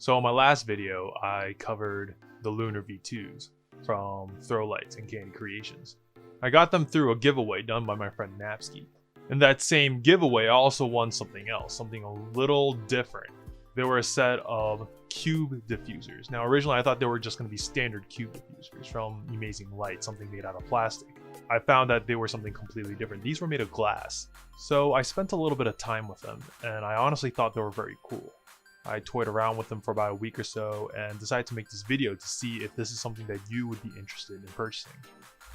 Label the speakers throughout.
Speaker 1: So in my last video, I covered the Lunar V2s from Throw Lights and Candy Creations. I got them through a giveaway done by my friend Napsky. In that same giveaway, I also won something else, something a little different. They were a set of cube diffusers. Now originally I thought they were just going to be standard cube diffusers from Amazing Light, something made out of plastic. I found that they were something completely different. These were made of glass. So I spent a little bit of time with them, and I honestly thought they were very cool. I toyed around with them for about a week or so and decided to make this video to see if this is something that you would be interested in purchasing.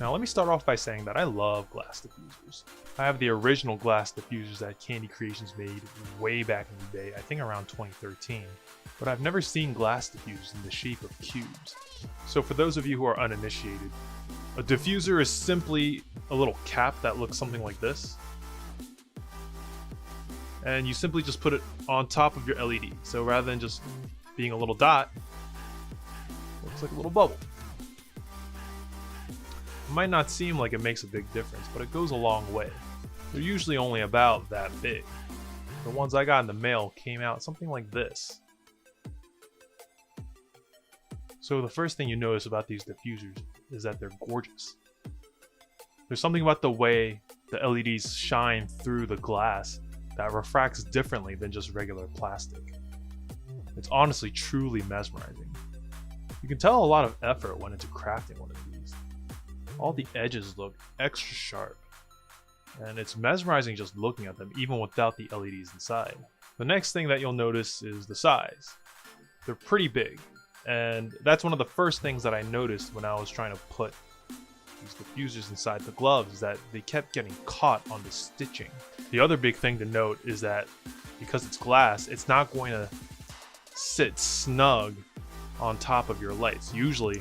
Speaker 1: Now let me start off by saying that I love glass diffusers. I have the original glass diffusers that Candy Creations made way back in the day, I think around 2013, but I've never seen glass diffusers in the shape of cubes. So for those of you who are uninitiated, a diffuser is simply a little cap that looks something like this. And you simply just put it on top of your LED. So rather than just being a little dot, it looks like a little bubble. It might not seem like it makes a big difference, but it goes a long way. They're usually only about that big. The ones I got in the mail came out something like this. So the first thing you notice about these diffusers is that they're gorgeous. There's something about the way the LEDs shine through the glass that refracts differently than just regular plastic. It's honestly truly mesmerizing. You can tell a lot of effort went into crafting one of these. All the edges look extra sharp, and it's mesmerizing just looking at them even without the LEDs inside. The next thing that you'll notice is the size. They're pretty big, and that's one of the first things that I noticed when I was trying to put these diffusers inside the gloves, is that they kept getting caught on the stitching. The other big thing to note is that because it's glass, it's not going to sit snug on top of your lights. Usually,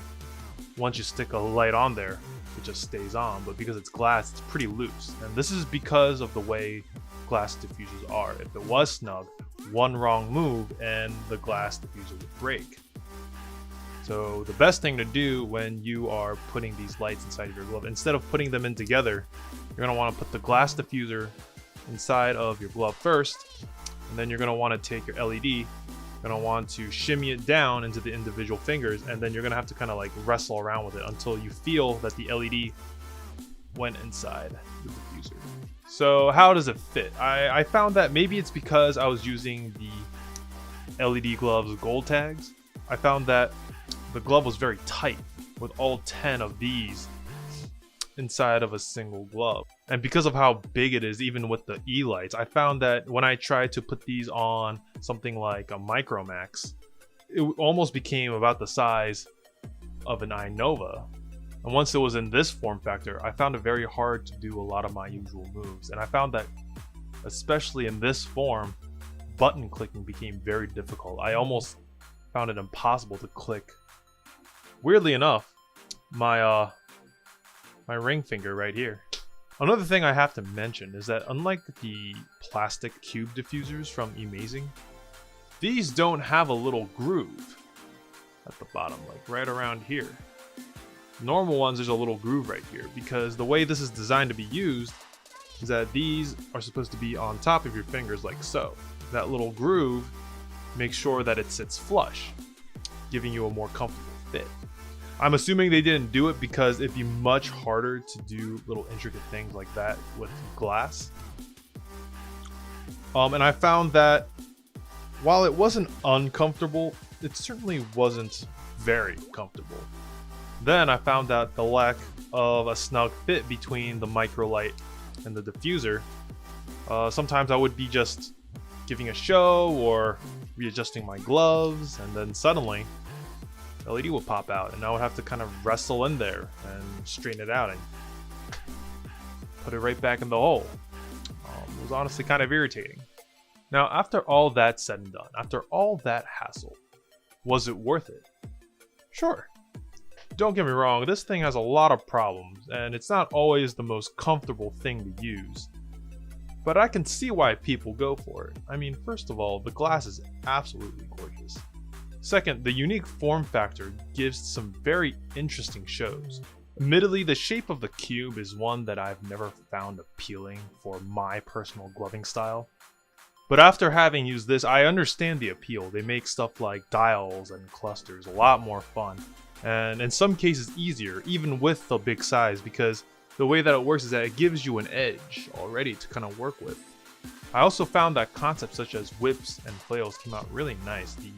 Speaker 1: once you stick a light on there, it just stays on, but because it's glass, it's pretty loose. And this is because of the way glass diffusers are. If it was snug, one wrong move and the glass diffuser would break. So the best thing to do when you are putting these lights inside of your glove, instead of putting them in together, you're going to want to put the glass diffuser inside of your glove first, and then you're going to want to take your LED, you're going to want to shimmy it down into the individual fingers, and then you're going to have to kind of like wrestle around with it until you feel that the LED went inside the diffuser. So how does it fit? I found that maybe it's because I was using the LED gloves gold tags. I found that the glove was very tight with all 10 of these inside of a single glove. And because of how big it is, even with the E-lights, I found that when I tried to put these on something like a Micromax, it almost became about the size of an iNova. And once it was in this form factor, I found it very hard to do a lot of my usual moves. And I found that, especially in this form, button clicking became very difficult. I almost found it impossible to click. Weirdly enough, my ring finger right here. Another thing I have to mention is that unlike the plastic cube diffusers from Amazing, these don't have a little groove at the bottom, like right around here. Normal ones, there's a little groove right here because the way this is designed to be used is that these are supposed to be on top of your fingers like so. That little groove makes sure that it sits flush, giving you a more comfortable fit. I'm assuming they didn't do it because it'd be much harder to do little intricate things like that with glass. And I found that while it wasn't uncomfortable, it certainly wasn't very comfortable. Then I found out the lack of a snug fit between the micro light and the diffuser. Sometimes I would be just giving a show or readjusting my gloves, and then suddenly LED would pop out and I would have to kind of wrestle in there and straighten it out and put it right back in the hole. It was honestly kind of irritating. Now, after all that said and done, after all that hassle, was it worth it? Sure. Don't get me wrong, this thing has a lot of problems and it's not always the most comfortable thing to use. But I can see why people go for it. I mean, first of all, the glass is absolutely gorgeous. Second, the unique form factor gives some very interesting shows. Admittedly, the shape of the cube is one that I've never found appealing for my personal gloving style. But after having used this, I understand the appeal. They make stuff like dials and clusters a lot more fun, and in some cases easier, even with the big size, because the way that it works is that it gives you an edge already to kind of work with. I also found that concepts such as whips and flails came out really nice. The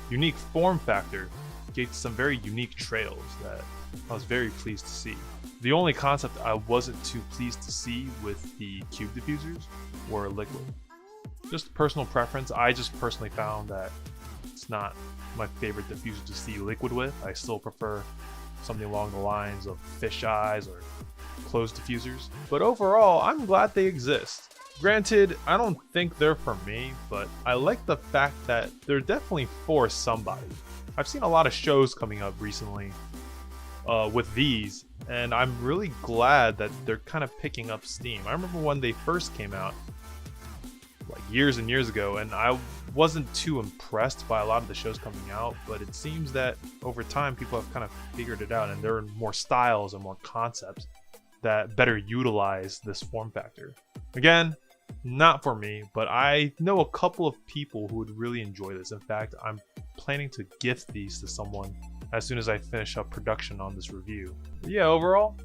Speaker 1: unique form factor gave some very unique trails that I was very pleased to see. The only concept I wasn't too pleased to see with the cube diffusers were liquid. Just personal preference, I just personally found that it's not my favorite diffuser to see liquid with. I still prefer something along the lines of fish eyes or closed diffusers. But overall, I'm glad they exist. Granted, I don't think they're for me, but I like the fact that they're definitely for somebody. I've seen a lot of shows coming up recently with these, and I'm really glad that they're kind of picking up steam. I remember when they first came out, like years and years ago, and I wasn't too impressed by a lot of the shows coming out, but it seems that over time people have kind of figured it out, and there are more styles and more concepts that better utilize this form factor. Again, not for me, but I know a couple of people who would really enjoy this. In fact, I'm planning to gift these to someone as soon as I finish up production on this review. But yeah, overall,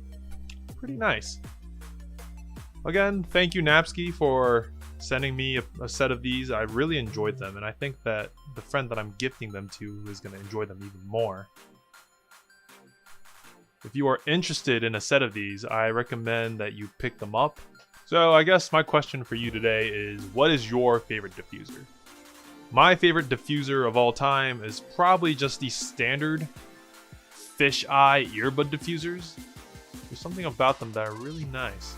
Speaker 1: pretty nice. Again, thank you Napsky for sending me a set of these. I really enjoyed them, and I think that the friend that I'm gifting them to is going to enjoy them even more. If you are interested in a set of these, I recommend that you pick them up. So I guess my question for you today is, what is your favorite diffuser? My favorite diffuser of all time is probably just the standard fisheye earbud diffusers. There's something about them that are really nice.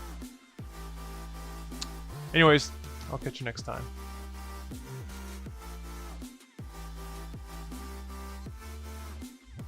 Speaker 1: Anyways, I'll catch you next time.